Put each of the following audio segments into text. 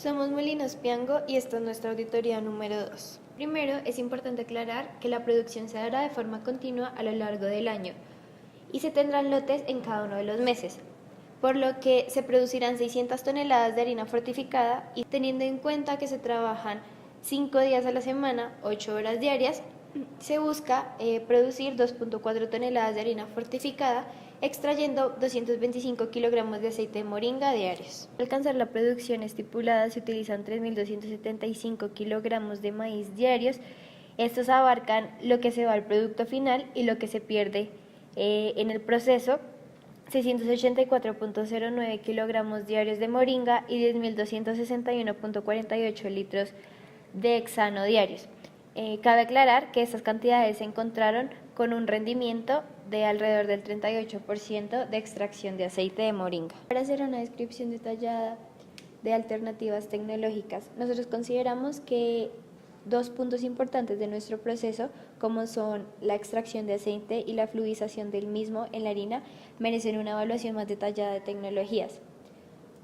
Somos Molinos Piango y esta es nuestra auditoría número 2. Primero, es importante aclarar que la producción se dará de forma continua a lo largo del año y se tendrán lotes en cada uno de los meses, por lo que se producirán 600 toneladas de harina fortificada y teniendo en cuenta que se trabajan 5 días a la semana, 8 horas diarias, se busca producir 2.4 toneladas de harina fortificada, extrayendo 225 kilogramos de aceite de moringa diarios. Para alcanzar la producción estipulada se utilizan 3.275 kilogramos de maíz diarios. Estos abarcan lo que se va al producto final y lo que se pierde en el proceso. 684.09 kilogramos diarios de moringa y 10.261.48 litros de hexano diarios. Cabe aclarar que estas cantidades se encontraron con un rendimiento de alrededor del 38% de extracción de aceite de moringa. Para hacer una descripción detallada de alternativas tecnológicas, nosotros consideramos que dos puntos importantes de nuestro proceso, como son la extracción de aceite y la fluidización del mismo en la harina, merecen una evaluación más detallada de tecnologías.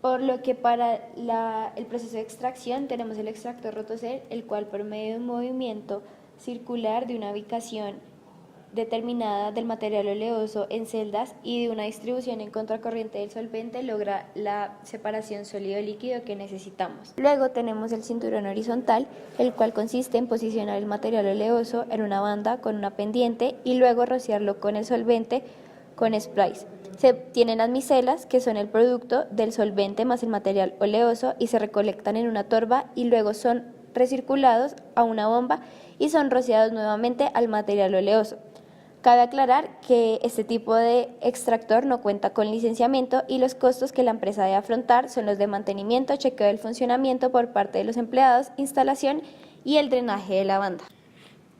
Por lo que para el proceso de extracción tenemos el extractor Rotocel, el cual por medio de un movimiento circular de una ubicación determinada del material oleoso en celdas y de una distribución en contracorriente del solvente logra la separación sólido-líquido que necesitamos. Luego tenemos el cinturón horizontal, el cual consiste en posicionar el material oleoso en una banda con una pendiente y luego rociarlo con el solvente con sprays. Se obtienen las micelas, que son el producto del solvente más el material oleoso, y se recolectan en una torba y luego son recirculados a una bomba y son rociados nuevamente al material oleoso. Cabe aclarar que este tipo de extractor no cuenta con licenciamiento y los costos que la empresa debe afrontar son los de mantenimiento, chequeo del funcionamiento por parte de los empleados, instalación y el drenaje de la banda.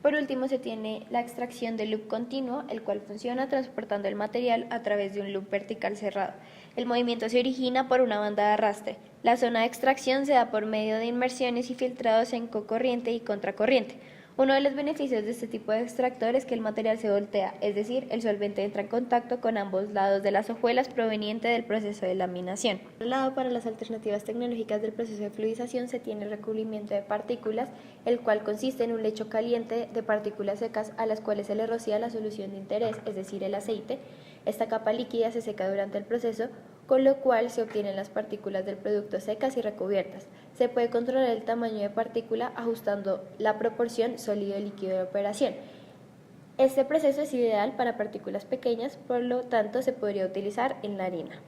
Por último, se tiene la extracción del loop continuo, el cual funciona transportando el material a través de un loop vertical cerrado. El movimiento se origina por una banda de arrastre. La zona de extracción se da por medio de inmersiones y filtrados en cocorriente y contracorriente. Uno de los beneficios de este tipo de extractor es que el material se voltea, es decir, el solvente entra en contacto con ambos lados de las hojuelas proveniente del proceso de laminación. Por otro lado, para las alternativas tecnológicas del proceso de fluidización se tiene el recubrimiento de partículas, el cual consiste en un lecho caliente de partículas secas a las cuales se le rocía la solución de interés, es decir, el aceite. Esta capa líquida se seca durante el proceso, con lo cual se obtienen las partículas del producto secas y recubiertas. Se puede controlar el tamaño de partícula ajustando la proporción sólido-líquido de operación. Este proceso es ideal para partículas pequeñas, por lo tanto se podría utilizar en la harina.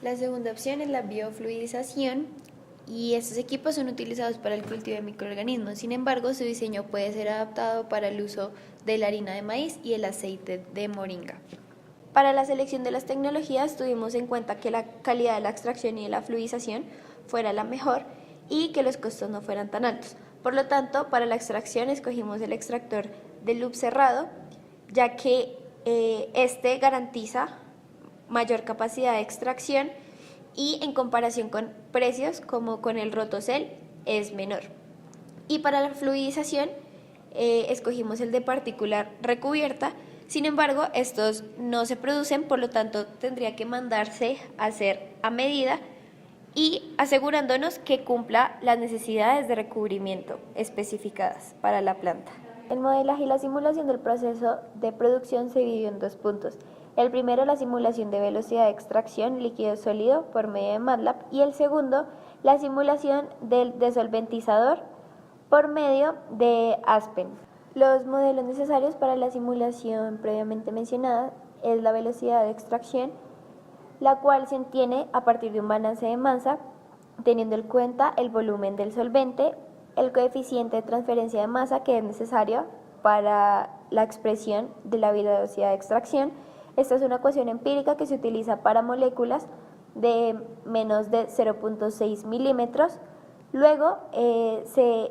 La segunda opción es la biofluidización y estos equipos son utilizados para el cultivo de microorganismos. Sin embargo, su diseño puede ser adaptado para el uso de la harina de maíz y el aceite de moringa. Para la selección de las tecnologías tuvimos en cuenta que la calidad de la extracción y de la fluidización fuera la mejor y que los costos no fueran tan altos. Por lo tanto, para la extracción escogimos el extractor de loop cerrado, ya que este garantiza mayor capacidad de extracción y en comparación con precios como con el Rotocel es menor. Y para la fluidización escogimos el de partícula recubierta. Sin embargo, estos no se producen, por lo tanto tendría que mandarse a hacer a medida y asegurándonos que cumpla las necesidades de recubrimiento especificadas para la planta. El modelaje y la simulación del proceso de producción se dividió en dos puntos. El primero, la simulación de velocidad de extracción líquido-sólido por medio de MATLAB, y el segundo, la simulación del desolventizador por medio de Aspen. Los modelos necesarios para la simulación previamente mencionada es la velocidad de extracción, la cual se obtiene a partir de un balance de masa, teniendo en cuenta el volumen del solvente, el coeficiente de transferencia de masa que es necesario para la expresión de la velocidad de extracción. Esta es una ecuación empírica que se utiliza para moléculas de menos de 0.6 milímetros. Luego se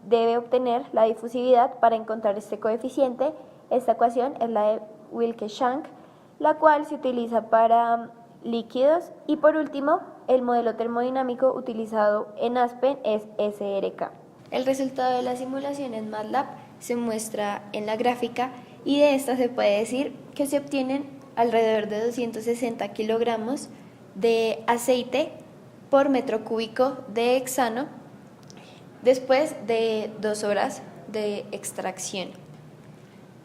debe obtener la difusividad para encontrar este coeficiente. Esta ecuación es la de Wilke-Shank, la cual se utiliza para líquidos. Y por último, el modelo termodinámico utilizado en Aspen es SRK. El resultado de la simulación en MATLAB se muestra en la gráfica y de esta se puede decir que se obtienen alrededor de 260 kilogramos de aceite por metro cúbico de hexano después de 2 horas de extracción.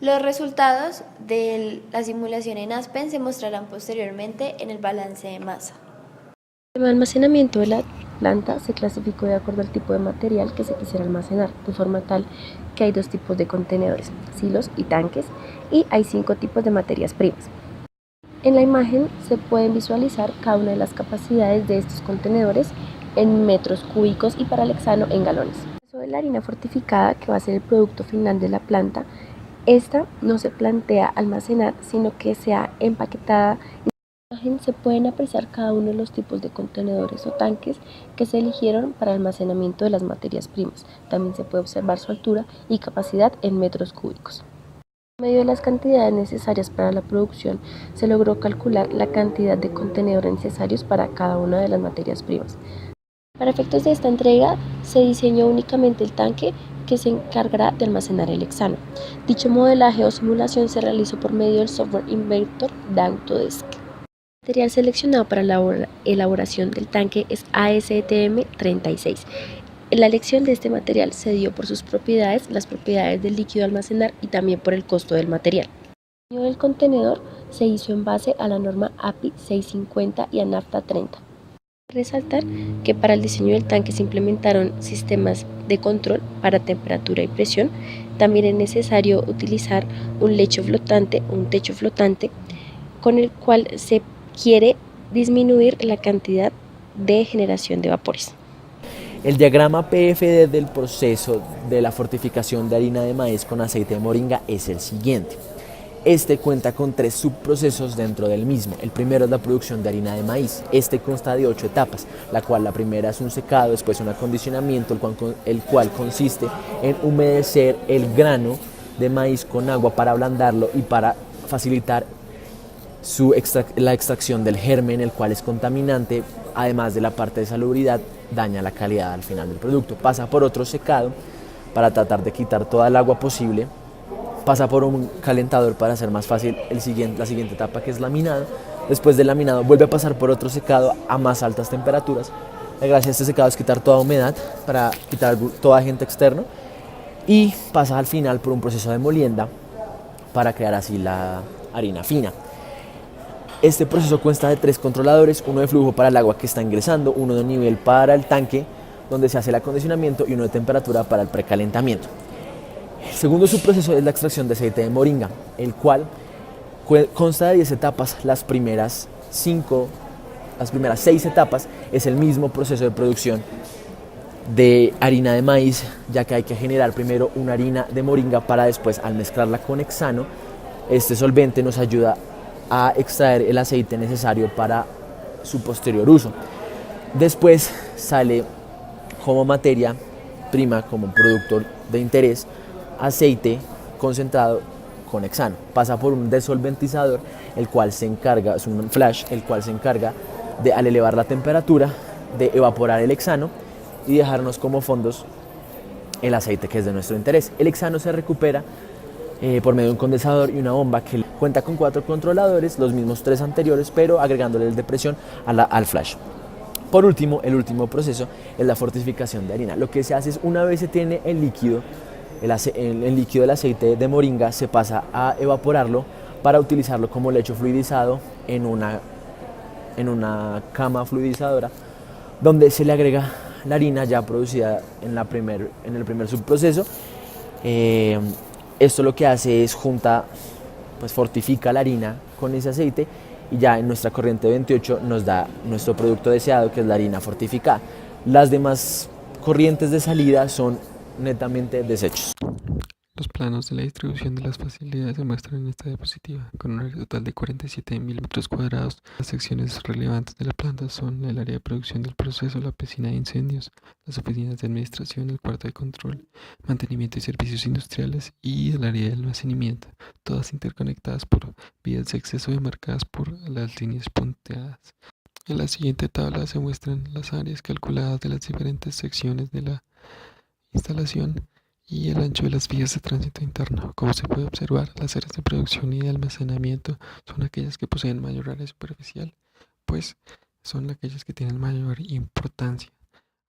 Los resultados de la simulación en Aspen se mostrarán posteriormente en el balance de masa. El almacenamiento de la planta se clasificó de acuerdo al tipo de material que se quisiera almacenar, de forma tal que hay 2 tipos de contenedores, silos y tanques, y hay 5 tipos de materias primas. En la imagen se pueden visualizar cada una de las capacidades de estos contenedores en metros cúbicos y para el hexano en galones. En el caso de la harina fortificada, que va a ser el producto final de la planta, esta no se plantea almacenar, sino que sea empaquetada. En la imagen se pueden apreciar cada uno de los tipos de contenedores o tanques que se eligieron para el almacenamiento de las materias primas. También se puede observar su altura y capacidad en metros cúbicos. Por medio de las cantidades necesarias para la producción, se logró calcular la cantidad de contenedores necesarios para cada una de las materias primas. Para efectos de esta entrega, se diseñó únicamente el tanque que se encargará de almacenar el hexano. Dicho modelaje o simulación se realizó por medio del software Inventor de Autodesk. El material seleccionado para la elaboración del tanque es ASTM36. La elección de este material se dio por sus propiedades, las propiedades del líquido a almacenar y también por el costo del material. El diseño del contenedor se hizo en base a la norma API 650 y a NAFTA 30. Resaltar que para el diseño del tanque se implementaron sistemas de control para temperatura y presión. También es necesario utilizar un lecho flotante o un techo flotante con el cual se quiere disminuir la cantidad de generación de vapores. El diagrama PFD del proceso de la fortificación de harina de maíz con aceite de moringa es el siguiente. Este cuenta con 3 subprocesos dentro del mismo. El primero es la producción de harina de maíz. Este consta de 8 etapas, la cual la primera es un secado, después un acondicionamiento, el cual consiste en humedecer el grano de maíz con agua para ablandarlo y para facilitar la extracción del germen, el cual es contaminante, además de la parte de salubridad, daña la calidad al final del producto. Pasa por otro secado para tratar de quitar toda el agua posible. Pasa por un calentador para hacer más fácil la siguiente etapa, que es laminado. Después del laminado vuelve a pasar por otro secado a más altas temperaturas. La gracia de este secado es quitar toda humedad para quitar todo agente externo. Y pasa al final por un proceso de molienda para crear así la harina fina. Este proceso consta de 3 controladores, uno de flujo para el agua que está ingresando, uno de nivel para el tanque donde se hace el acondicionamiento y uno de temperatura para el precalentamiento. El segundo subproceso es la extracción de aceite de moringa, el cual consta de 10 etapas. Las primeras 6 etapas es el mismo proceso de producción de harina de maíz, ya que hay que generar primero una harina de moringa para después, al mezclarla con hexano, este solvente nos ayuda a extraer el aceite necesario para su posterior uso. Después sale como materia prima, como producto de interés, aceite concentrado con hexano. Pasa por un desolventizador, el cual se encarga, es un flash, el cual se encarga de, al elevar la temperatura, de evaporar el hexano y dejarnos como fondos el aceite que es de nuestro interés. El hexano se recupera por medio de un condensador y una bomba que cuenta con 4 controladores, los mismos 3 anteriores, pero agregándole el de presión al flash. Por último, el último proceso es la fortificación de harina. Lo que se hace es, una vez se tiene el líquido del aceite de moringa, se pasa a evaporarlo para utilizarlo como lecho fluidizado en una cama fluidizadora, donde se le agrega la harina ya producida en el primer subproceso. Esto lo que hace es fortifica la harina con ese aceite y ya en nuestra corriente 28 nos da nuestro producto deseado, que es la harina fortificada. Las demás corrientes de salida son netamente desechos. Los planos de la distribución de las facilidades se muestran en esta diapositiva, con un área total de 47.000 metros cuadrados. Las secciones relevantes de la planta son el área de producción del proceso, la piscina de incendios, las oficinas de administración, el cuarto de control, mantenimiento y servicios industriales y el área de almacenamiento, todas interconectadas por vías de acceso demarcadas por las líneas punteadas. En la siguiente tabla se muestran las áreas calculadas de las diferentes secciones de la instalación y el ancho de las vías de tránsito interno. Como se puede observar, las áreas de producción y de almacenamiento son aquellas que poseen mayor área superficial, pues son aquellas que tienen mayor importancia.